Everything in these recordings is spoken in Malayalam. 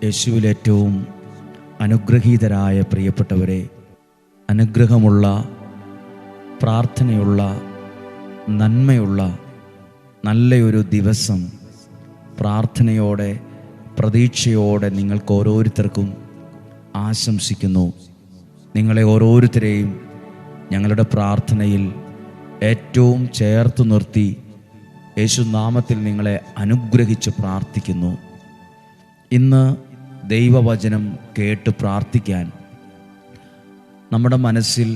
യേശുവിൽ ഏറ്റവും അനുഗ്രഹീതരായ പ്രിയപ്പെട്ടവരെ, അനുഗ്രഹമുള്ള, പ്രാർത്ഥനയുള്ള, നന്മയുള്ള നല്ലൊരു ദിവസം പ്രാർത്ഥനയോടെ, പ്രതീക്ഷയോടെ നിങ്ങൾക്ക് ഓരോരുത്തർക്കും ആശംസിക്കുന്നു. നിങ്ങളെ ഓരോരുത്തരെയും ഞങ്ങളുടെ പ്രാർത്ഥനയിൽ ഏറ്റവും ചേർത്ത് നിർത്തി യേശുനാമത്തിൽ നിങ്ങളെ അനുഗ്രഹിച്ച് പ്രാർത്ഥിക്കുന്നു. ഇന്ന് ദൈവവചനം കേട്ട് പ്രാർത്ഥിക്കാൻ നമ്മുടെ മനസ്സിൽ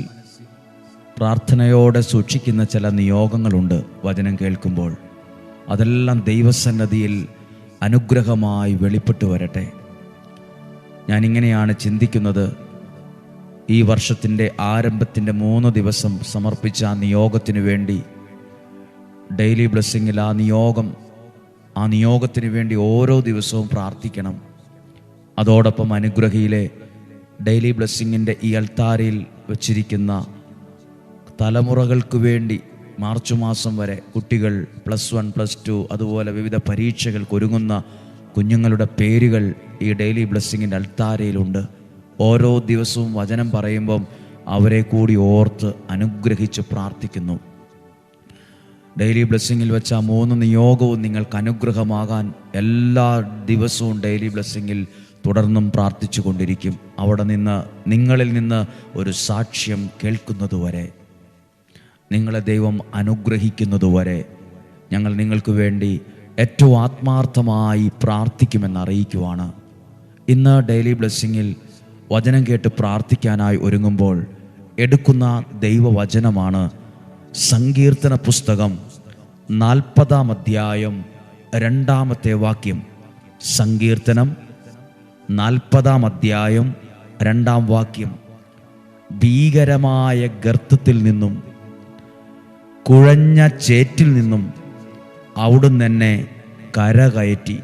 പ്രാർത്ഥനയോടെ സൂക്ഷിക്കുന്ന ചില നിയോഗങ്ങളുണ്ട്. വചനം കേൾക്കുമ്പോൾ അതെല്ലാം ദൈവസന്നിധിയിൽ അനുഗ്രഹമായി വെളിപ്പെട്ടു വരട്ടെ. ഞാനിങ്ങനെയാണ് ചിന്തിക്കുന്നത്. ഈ വർഷത്തിൻ്റെ ആരംഭത്തിൻ്റെ 3 ദിവസം സമർപ്പിച്ച ആ നിയോഗത്തിനു വേണ്ടി ഡെയിലി ബ്ലെസ്സിങ്ങിൽ ആ നിയോഗത്തിന് വേണ്ടി ഓരോ ദിവസവും പ്രാർത്ഥിക്കണം. അതോടൊപ്പം അനുഗ്രഹിയിലെ ഡെയിലി ബ്ലെസ്സിങ്ങിൻ്റെ ഈ അൾത്താരയിൽ വച്ചിരിക്കുന്ന തലമുറകൾക്ക് വേണ്ടി മാർച്ച് മാസം വരെ കുട്ടികൾ +1, +2 അതുപോലെ വിവിധ പരീക്ഷകൾക്ക് ഒരുങ്ങുന്ന കുഞ്ഞുങ്ങളുടെ പേരുകൾ ഈ ഡെയിലി ബ്ലെസ്സിങ്ങിൻ്റെ അൾത്താരയിലുണ്ട്. ഓരോ ദിവസവും വചനം പറയുമ്പം അവരെ കൂടി ഓർത്ത് അനുഗ്രഹിച്ച് പ്രാർത്ഥിക്കുന്നു. ഡെയിലി ബ്ലെസ്സിങ്ങിൽ വെച്ച 3 നിയോഗവും നിങ്ങൾക്ക് അനുഗ്രഹമാകാൻ എല്ലാ ദിവസവും ഡെയിലി ബ്ലെസ്സിങ്ങിൽ തുടർന്നും പ്രാർത്ഥിച്ചു കൊണ്ടിരിക്കും. അവിടെ നിന്ന് നിങ്ങളിൽ നിന്ന് ഒരു സാക്ഷ്യം കേൾക്കുന്നതുവരെ, നിങ്ങളെ ദൈവം അനുഗ്രഹിക്കുന്നതുവരെ ഞങ്ങൾ നിങ്ങൾക്ക് വേണ്ടി ഏറ്റവും ആത്മാർത്ഥമായി പ്രാർത്ഥിക്കുമെന്ന് അറിയിക്കുവാണ്. ഇന്ന് ഡെയിലി ബ്ലെസ്സിങ്ങിൽ വചനം കേട്ട് പ്രാർത്ഥിക്കാനായി ഒരുങ്ങുമ്പോൾ എടുക്കുന്ന ദൈവവചനമാണ് സങ്കീർത്തന പുസ്തകം 40-ാം അധ്യായം 2-ാമത്തെ വാക്യം. സങ്കീർത്തനം 40-ാം അധ്യായം 2-ാം വാക്യം. ഭീകരമായ ഗർത്തത്തിൽ നിന്നും കുഴഞ്ഞ ചേറ്റിൽ നിന്നും അവിടുന്ന് എന്നെ കരകയറ്റി.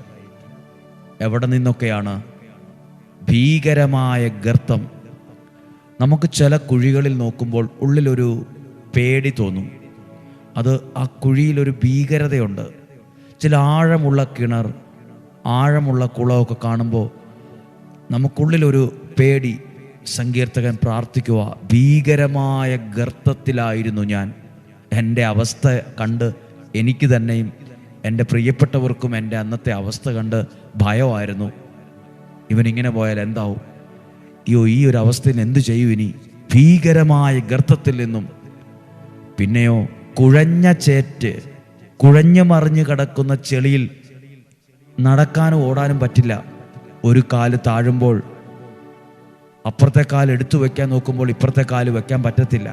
എവിടെ നിന്നൊക്കെയാണ്? ഭീകരമായ ഗർത്തം. നമുക്ക് ചില കുഴികളിൽ നോക്കുമ്പോൾ ഉള്ളിലൊരു പേടി തോന്നും. അത് ആ കുഴിയിലൊരു ഭീകരതയുണ്ട്. ചില ആഴമുള്ള കിണർ, ആഴമുള്ള കുളമൊക്കെ കാണുമ്പോൾ നമുക്കുള്ളിലൊരു പേടി. സങ്കീർത്തകൻ പ്രാർത്ഥിക്കുക, ഭീകരമായ ഗർത്തത്തിലായിരുന്നു ഞാൻ. എൻ്റെ അവസ്ഥ കണ്ട് എനിക്ക് തന്നെയും എൻ്റെ പ്രിയപ്പെട്ടവർക്കും എൻ്റെ അന്നത്തെ അവസ്ഥ കണ്ട് ഭയമായിരുന്നു. ഇവനിങ്ങനെ പോയാൽ എന്താവും? ഈ ഒരു അവസ്ഥയിൽ എന്തു ചെയ്യും ഇനി? ഭീകരമായ ഗർത്തത്തിൽ നിന്നും. പിന്നെയോ കുഴഞ്ഞ ചേറ്റ്, കുഴഞ്ഞു മറിഞ്ഞു കിടക്കുന്ന ചെളിയിൽ നടക്കാനും ഓടാനും പറ്റില്ല. ഒരു കാല് താഴുമ്പോൾ അപ്പുറത്തെ കാല് എടുത്തു വയ്ക്കാൻ നോക്കുമ്പോൾ ഇപ്പുറത്തെ കാല് വയ്ക്കാൻ പറ്റത്തില്ല.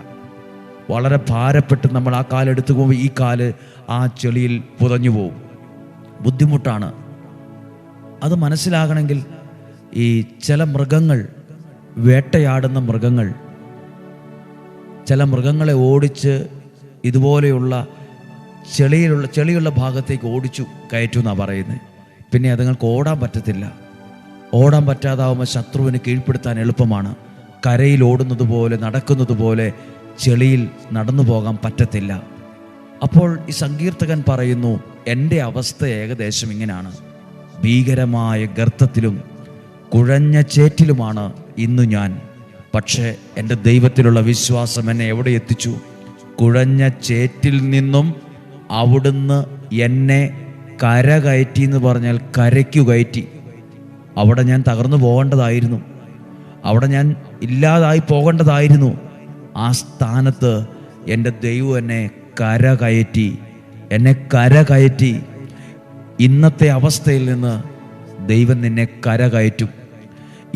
വളരെ ഭാരപ്പെട്ട് നമ്മൾ ആ കാലെടുത്തു പോകുമ്പോൾ ഈ കാല് ആ ചെളിയിൽ പുതഞ്ഞു പോവും. ബുദ്ധിമുട്ടാണ്. അത് മനസ്സിലാകണമെങ്കിൽ ഈ ചില മൃഗങ്ങൾ, വേട്ടയാടുന്ന മൃഗങ്ങൾ, ചില മൃഗങ്ങളെ ഓടിച്ച് ഇതുപോലെയുള്ള ചെളിയുള്ള ഭാഗത്തേക്ക് ഓടിച്ചു കയറ്റുമെന്നാണ് പറയുന്നത്. പിന്നെ അതുങ്ങൾക്ക് ഓടാൻ പറ്റത്തില്ല. ഓടാൻ പറ്റാതാവുമ്പോൾ ശത്രുവിന് കീഴ്പ്പെടുത്താൻ എളുപ്പമാണ്. കരയിൽ ഓടുന്നത് പോലെ, നടക്കുന്നത് പോലെ ചെളിയിൽ നടന്നു പോകാൻ പറ്റത്തില്ല. അപ്പോൾ ഈ സങ്കീർത്തകൻ പറയുന്നു, എൻ്റെ അവസ്ഥ ഏകദേശം ഇങ്ങനെയാണ്. ഭീകരമായ ഗർത്തത്തിലും കുഴഞ്ഞ ചേറ്റിലുമാണ് ഇന്നു ഞാൻ. പക്ഷേ എൻ്റെ ദൈവത്തിലുള്ള വിശ്വാസം എന്നെ എവിടെ എത്തിച്ചു? കുഴഞ്ഞ ചേറ്റിൽ നിന്നും അവിടുന്ന് എന്നെ കരകയറ്റി എന്ന് പറഞ്ഞാൽ കരയ്ക്കു കയറ്റി. അവിടെ ഞാൻ തകർന്നു പോകേണ്ടതായിരുന്നു, അവിടെ ഞാൻ ഇല്ലാതായി പോകേണ്ടതായിരുന്നു. ആ സ്ഥാനത്ത് എൻ്റെ ദൈവം എന്നെ കരകയറ്റി. ഇന്നത്തെ അവസ്ഥയിൽ നിന്ന് ദൈവം നിന്നെ കരകയറ്റും.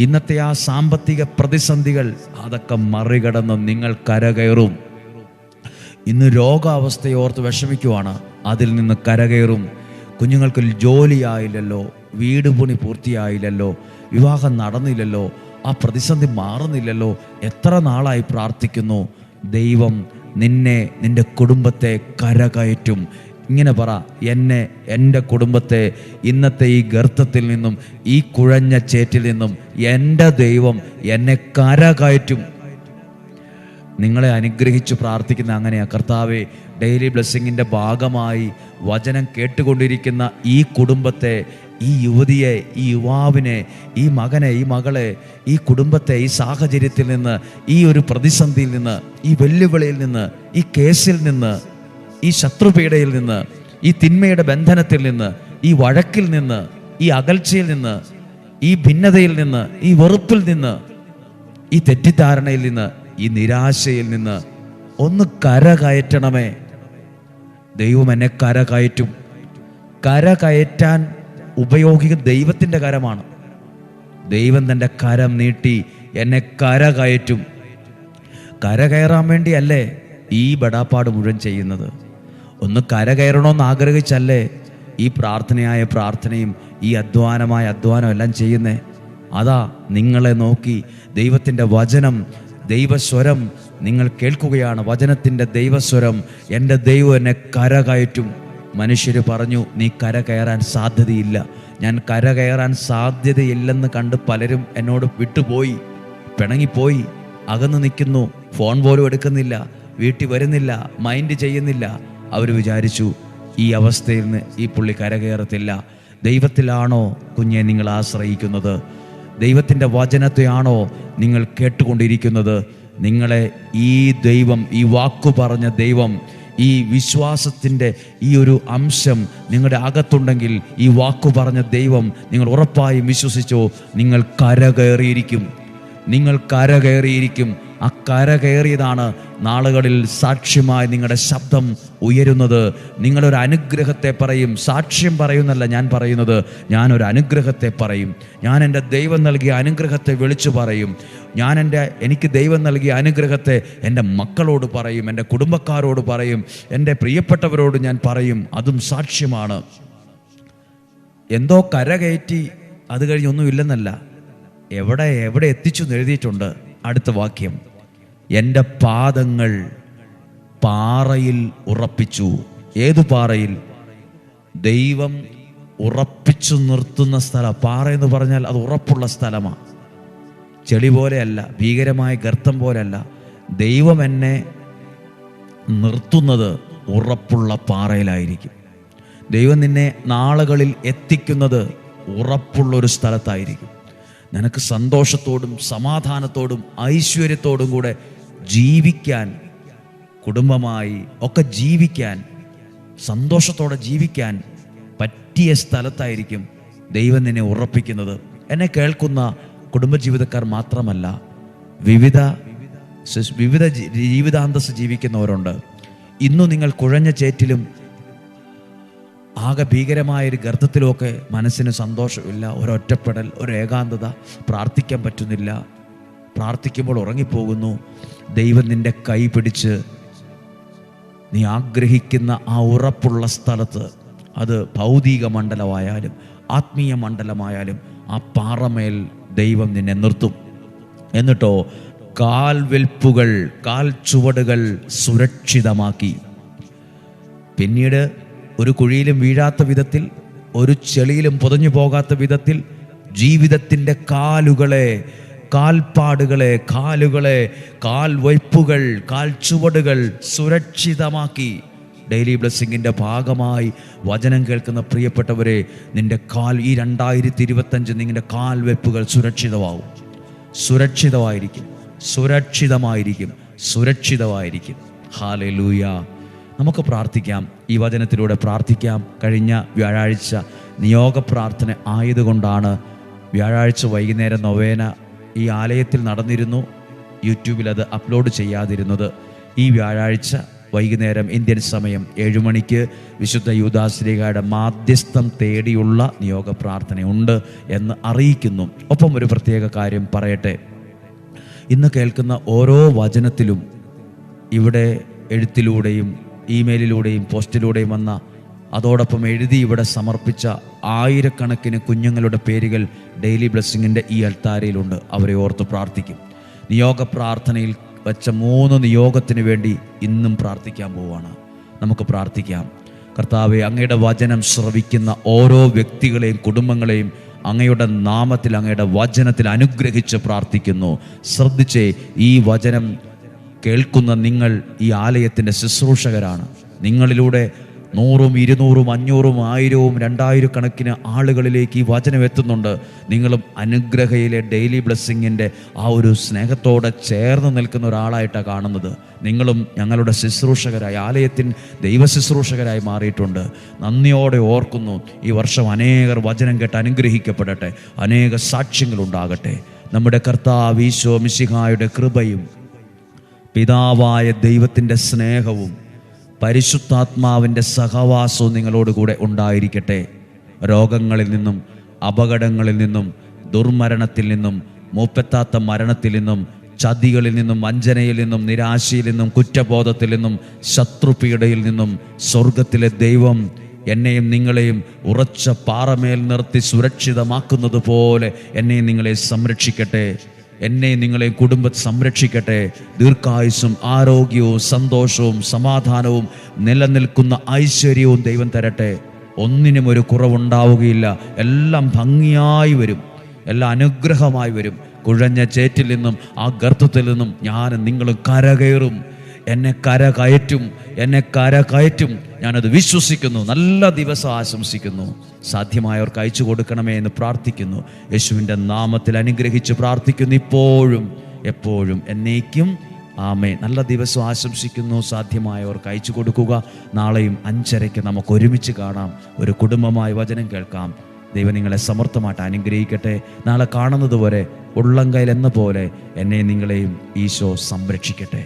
ഇന്നത്തെ ആ സാമ്പത്തിക പ്രതിസന്ധികൾ അതൊക്കെ മറികടന്ന് നിങ്ങൾ കരകയറും. ഇന്ന് രോഗാവസ്ഥയോർത്ത് വിഷമിക്കുവാണ്, അതിൽ നിന്ന് കരകയറും. കുഞ്ഞുങ്ങൾക്ക് ജോലിയായില്ലല്ലോ, വീട് പണി പൂർത്തിയായില്ലല്ലോ, വിവാഹം നടന്നില്ലല്ലോ, ആ പ്രതിസന്ധി മാറുന്നില്ലല്ലോ. എത്ര നാളായി പ്രാർത്ഥിക്കുന്നു. ദൈവം നിന്റെ കുടുംബത്തെ കരകയറ്റും. ഇങ്ങനെ പറ, എൻ്റെ കുടുംബത്തെ ഇന്നത്തെ ഈ ഗർത്തത്തിൽ നിന്നും, ഈ കുഴഞ്ഞ ചേറ്റിൽ നിന്നും എൻ്റെ ദൈവം എന്നെ കരകയറ്റും. നിങ്ങളെ അനുഗ്രഹിച്ച് പ്രാർത്ഥിക്കുന്ന അങ്ങനെയാ. കർത്താവേ, ഡെയിലി ബ്ലെസ്സിങ്ങിൻ്റെ ഭാഗമായി വചനം കേട്ടുകൊണ്ടിരിക്കുന്ന ഈ കുടുംബത്തെ, ഈ യുവതിയെ, ഈ യുവാവിനെ, ഈ മകനെ, ഈ മകളെ, ഈ കുടുംബത്തെ ഈ സാഹചര്യത്തിൽ നിന്ന്, ഈ ഒരു പ്രതിസന്ധിയിൽ നിന്ന്, ഈ വെല്ലുവിളിയിൽ നിന്ന്, ഈ കേസിൽ നിന്ന്, ഈ ശത്രുപീഡയിൽ നിന്ന്, ഈ തിന്മയുടെ ബന്ധനത്തിൽ നിന്ന്, ഈ വഴക്കിൽ നിന്ന്, ഈ അകൽച്ചയിൽ നിന്ന്, ഈ ഭിന്നതയിൽ നിന്ന്, ഈ വെറുപ്പിൽ നിന്ന്, ഈ തെറ്റിദ്ധാരണയിൽ നിന്ന്, ഈ നിരാശയിൽ നിന്ന് ഒന്ന് കരകയറ്റണമേ. ദൈവം എന്നെ കരകയറ്റും. കരകയറ്റാൻ ഉപയോഗിക്കുന്ന ദൈവത്തിൻ്റെ കരമാണ്. ദൈവം തൻ്റെ കരം നീട്ടി എന്നെ കരകയറ്റും. കരകയറാൻ വേണ്ടിയല്ലേ ഈ ബടാപ്പാട് മുഴുവൻ ചെയ്യുന്നത്? ഒന്ന് കരകയറണമെന്ന് ആഗ്രഹിച്ചല്ലേ ഈ പ്രാർത്ഥനയും ഈ അധ്വാനമായ അധ്വാനം എല്ലാം ചെയ്യുന്നേ? അതാ നിങ്ങളെ നോക്കി ദൈവത്തിൻ്റെ വചനം, ദൈവസ്വരം നിങ്ങൾ കേൾക്കുകയാണ്. വചനത്തിൻ്റെ ദൈവസ്വരം, എൻ്റെ ദൈവം എന്നെ കരകയറ്റും. മനുഷ്യർ പറഞ്ഞു, നീ കരകയറാൻ സാധ്യതയില്ല. ഞാൻ കരകയറാൻ സാധ്യതയില്ലെന്ന് കണ്ട് പലരും എന്നോട് വിട്ടുപോയി, പിണങ്ങിപ്പോയി, അകന്നു നിൽക്കുന്നു, ഫോൺ പോലും എടുക്കുന്നില്ല, വീട്ടിൽ വരുന്നില്ല, മൈൻഡ് ചെയ്യുന്നില്ല. അവർ വിചാരിച്ചു ഈ അവസ്ഥയിൽ നിന്ന് ഈ പുള്ളി കരകയറത്തില്ല. ദൈവത്തിലാണോ കുഞ്ഞെ നിങ്ങൾ ആശ്രയിക്കുന്നത്? ദൈവത്തിൻ്റെ വചനത്തെയാണോ നിങ്ങൾ കേട്ടുകൊണ്ടിരിക്കുന്നത്? നിങ്ങളെ ഈ ദൈവം, ഈ വാക്കു പറഞ്ഞ ദൈവം, ഈ വിശ്വാസത്തിൻ്റെ ഈ ഒരു അംശം നിങ്ങളുടെ അകത്തുണ്ടെങ്കിൽ, ഈ വാക്കു പറഞ്ഞ ദൈവം നിങ്ങൾ ഉറപ്പായും വിശ്വസിച്ചോ, നിങ്ങൾ കരകയറിയിരിക്കും. നിങ്ങൾ കരകയറിയിരിക്കും. ആ കരകയറിയതാണ് നാളുകളിൽ സാക്ഷ്യമായി നിങ്ങളുടെ ശബ്ദം ഉയരുന്നത്. നിങ്ങളൊരു അനുഗ്രഹത്തെ പറയും. സാക്ഷ്യം പറയുന്നല്ല ഞാൻ പറയുന്നത്, ഞാനൊരു അനുഗ്രഹത്തെ പറയും. ഞാൻ എൻ്റെ ദൈവം നൽകിയ അനുഗ്രഹത്തെ വിളിച്ചു പറയും. എനിക്ക് ദൈവം നൽകിയ അനുഗ്രഹത്തെ എൻ്റെ മക്കളോട് പറയും, എൻ്റെ കുടുംബക്കാരോട് പറയും, എൻ്റെ പ്രിയപ്പെട്ടവരോട് ഞാൻ പറയും. അതും സാക്ഷ്യമാണ്. എന്തോ കരകയറ്റി അത് കഴിഞ്ഞൊന്നും ഇല്ലെന്നല്ല, എവിടെ എത്തിച്ചു എഴുതിയിട്ടുണ്ട്. അടുത്ത വാക്യം, എൻ്റെ പാദങ്ങൾ പാറയിൽ ഉറപ്പിച്ചു. ഏതു പാറയിൽ? ദൈവം ഉറപ്പിച്ചു നിർത്തുന്ന സ്ഥലം. പാറ എന്ന് പറഞ്ഞാൽ അത് ഉറപ്പുള്ള സ്ഥലമാണ്. ചെളി പോലെയല്ല, ഭീകരമായ ഗർത്തം പോലെയല്ല. ദൈവം എന്നെ നിർത്തുന്നത് ഉറപ്പുള്ള പാറയിലായിരിക്കും. ദൈവം നിന്നെ നാളുകളിൽ എത്തിക്കുന്നത് ഉറപ്പുള്ളൊരു സ്ഥലത്തായിരിക്കും. നിനക്ക് സന്തോഷത്തോടും സമാധാനത്തോടും ഐശ്വര്യത്തോടും കൂടെ ജീവിക്കാൻ, കുടുംബമായി ഒക്കെ ജീവിക്കാൻ, സന്തോഷത്തോടെ ജീവിക്കാൻ പറ്റിയ സ്ഥലത്തായിരിക്കും ദൈവം നിന്നെ ഉറപ്പിക്കുന്നത്. എന്നെ കേൾക്കുന്ന കുടുംബജീവിതക്കാർ മാത്രമല്ല, വിവിധ ജീവിതാന്തസ് ജീവിക്കുന്നവരുണ്ട്. ഇന്നും നിങ്ങൾ കുഴഞ്ഞ ചേറ്റിലും ആകെ ഭീകരമായൊരു ഗർത്തത്തിലുമൊക്കെ മനസ്സിന് സന്തോഷമില്ല, ഒരൊറ്റപ്പെടൽ, ഒരു ഏകാന്തത, പ്രാർത്ഥിക്കാൻ പറ്റുന്നില്ല, പ്രാർത്ഥിക്കുമ്പോൾ ഉറങ്ങിപ്പോകുന്നു. ദൈവം നിൻ്റെ കൈ പിടിച്ച് നീ ആഗ്രഹിക്കുന്ന ആ ഉറപ്പുള്ള സ്ഥലത്ത്, അത് ഭൗതിക മണ്ഡലമായാലും ആത്മീയ മണ്ഡലമായാലും, ആ പാറമേൽ ദൈവം നിന്നെ നിർത്തും. എന്നിട്ടോ കാൽവെൽപ്പുകൾ, കാൽ ചുവടുകൾ സുരക്ഷിതമാക്കി. പിന്നീട് ഒരു കുഴിയിലും വീഴാത്ത വിധത്തിൽ, ഒരു ചെളിയിലും പുതഞ്ഞു പോകാത്ത വിധത്തിൽ ജീവിതത്തിൻ്റെ കാലുകളെ, കാൽപ്പാടുകളെ, കാൽവയ്പ്പുകൾ, കാൽ ചുവടുകൾ സുരക്ഷിതമാക്കി. ഡെയിലി ബ്ലെസ്സിങ്ങിൻ്റെ ഭാഗമായി വചനം കേൾക്കുന്ന പ്രിയപ്പെട്ടവരെ, നിൻ്റെ ഈ 2025 നിങ്ങളുടെ കാൽവെപ്പുകൾ സുരക്ഷിതമാവും. സുരക്ഷിതമായിരിക്കും. ഹല്ലേലൂയ. നമുക്ക് പ്രാർത്ഥിക്കാം, ഈ വചനത്തിലൂടെ പ്രാർത്ഥിക്കാം. കഴിഞ്ഞ വ്യാഴാഴ്ച നിയോഗ പ്രാർത്ഥന ആയതുകൊണ്ടാണ് വ്യാഴാഴ്ച വൈകുന്നേരം നൊവേന ഈ ആലയത്തിൽ നടന്നിരുന്നു. യൂട്യൂബിൽ അത് അപ്ലോഡ് ചെയ്യാതിരുന്നത്. ഈ വ്യാഴാഴ്ച വൈകുന്നേരം ഇന്ത്യൻ സമയം 7 മണിക്ക് വിശുദ്ധ യൂദാശ്ലീഹയുടെ മാധ്യസ്ഥം തേടിയുള്ള നിയോഗ പ്രാർത്ഥനയുണ്ട് എന്ന് അറിയിക്കുന്നു. ഒപ്പം ഒരു പ്രത്യേക കാര്യം പറയട്ടെ. ഇന്ന് കേൾക്കുന്ന ഓരോ വചനത്തിലും ഇവിടെ എഴുത്തിലൂടെയും ഇമെയിലിലൂടെയും പോസ്റ്റിലൂടെയും വന്ന, അതോടൊപ്പം എഴുതി ഇവിടെ സമർപ്പിച്ച ആയിരക്കണക്കിന് കുഞ്ഞുങ്ങളുടെ പേരുകൾ ഡെയിലി ബ്ലെസ്സിങ്ങിൻ്റെ ഈ അൾത്താരയിലുണ്ട്. അവരെ ഓർത്ത് പ്രാർത്ഥിക്കും. നിയോഗ പ്രാർത്ഥനയിൽ വച്ച 3 നിയോഗത്തിന് വേണ്ടി ഇന്നും പ്രാർത്ഥിക്കാൻ പോവുകയാണ്. നമുക്ക് പ്രാർത്ഥിക്കാം. കർത്താവേ, അങ്ങയുടെ വചനം ശ്രവിക്കുന്ന ഓരോ വ്യക്തികളെയും കുടുംബങ്ങളെയും അങ്ങയുടെ നാമത്തിൽ, അങ്ങയുടെ വചനത്തിൽ അനുഗ്രഹിച്ച് പ്രാർത്ഥിക്കുന്നു. ശ്രദ്ധിച്ചേ, ഈ വചനം കേൾക്കുന്ന നിങ്ങൾ ഈ ആലയത്തിൻ്റെ ശുശ്രൂഷകരാണ്. നിങ്ങളിലൂടെ 100, 200, 500, 1000, 2000 കണക്കിന് ആളുകളിലേക്ക് ഈ വചനം എത്തുന്നുണ്ട്. നിങ്ങളും അനുഗ്രഹയിലെ ഡെയിലി ബ്ലെസ്സിങ്ങിൻ്റെ ആ ഒരു സ്നേഹത്തോടെ ചേർന്ന് നിൽക്കുന്ന ഒരാളായിട്ടാണ് കാണുന്നത്. നിങ്ങളും ഞങ്ങളുടെ ശുശ്രൂഷകരായി, ആലയത്തിൻ ദൈവ ശുശ്രൂഷകരായി മാറിയിട്ടുണ്ട്. നന്ദിയോടെ ഓർക്കുന്നു. ഈ വർഷം അനേകർ വചനം കേട്ട് അനുഗ്രഹിക്കപ്പെടട്ടെ, അനേക സാക്ഷ്യങ്ങളുണ്ടാകട്ടെ. നമ്മുടെ കർത്താവ് ഈശോ മിശിഹായുടെ കൃപയും പിതാവായ ദൈവത്തിൻ്റെ സ്നേഹവും പരിശുദ്ധാത്മാവിൻ്റെ സഹവാസവും നിങ്ങളോടുകൂടെ ഉണ്ടായിരിക്കട്ടെ. രോഗങ്ങളിൽ നിന്നും, അപകടങ്ങളിൽ നിന്നും, ദുർമരണത്തിൽ നിന്നും, മൂപ്പെത്താത്ത മരണത്തിൽ നിന്നും, ചതികളിൽ നിന്നും, വഞ്ചനയിൽ നിന്നും, നിരാശയിൽ നിന്നും, കുറ്റബോധത്തിൽ നിന്നും, ശത്രുപീഡയിൽ നിന്നും സ്വർഗത്തിലെ ദൈവം എന്നെയും നിങ്ങളെയും ഉറച്ച പാറമേൽ നിർത്തി സുരക്ഷിതമാക്കുന്നത് പോലെ എന്നെയും നിങ്ങളെ സംരക്ഷിക്കട്ടെ. എന്നെയും നിങ്ങളെയും കുടുംബത്തെ സംരക്ഷിക്കട്ടെ. ദീർഘായുസ്സും ആരോഗ്യവും സന്തോഷവും സമാധാനവും നിലനിൽക്കുന്ന ഐശ്വര്യവും ദൈവം തരട്ടെ. ഒന്നിനും ഒരു കുറവുണ്ടാവുകയില്ല. എല്ലാം ഭംഗിയായി വരും, എല്ലാം അനുഗ്രഹമായി വരും. കുഴഞ്ഞ ചേറ്റിൽ നിന്നും, ആ ഗർത്തത്തിൽ നിന്നും ഞാനും നിങ്ങളും കരകയറും. എന്നെ കരകയറ്റും. ഞാനത് വിശ്വസിക്കുന്നു. നല്ല ദിവസം ആശംസിക്കുന്നു. സാധ്യമായവർക്ക് അയച്ചു കൊടുക്കണമേ എന്ന് പ്രാർത്ഥിക്കുന്നു. യേശുവിൻ്റെ നാമത്തിൽ അനുഗ്രഹിച്ച് പ്രാർത്ഥിക്കുന്നു, ഇപ്പോഴും എപ്പോഴും എന്നേക്കും. ആമേൻ. നല്ല ദിവസം ആശംസിക്കുന്നു. സാധ്യമായവർക്ക് അയച്ചു കൊടുക്കുക. നാളെയും 5:30 നമുക്ക് ഒരുമിച്ച് കാണാം. ഒരു കുടുംബമായി വചനം കേൾക്കാം. ദൈവം നിങ്ങളെ സമർത്ഥമായിട്ട് അനുഗ്രഹിക്കട്ടെ. നാളെ കാണുന്നത് വരെ ഉള്ളംകൈയിൽ എന്ന പോലെ എന്നെയും നിങ്ങളെയും ഈശോ സംരക്ഷിക്കട്ടെ.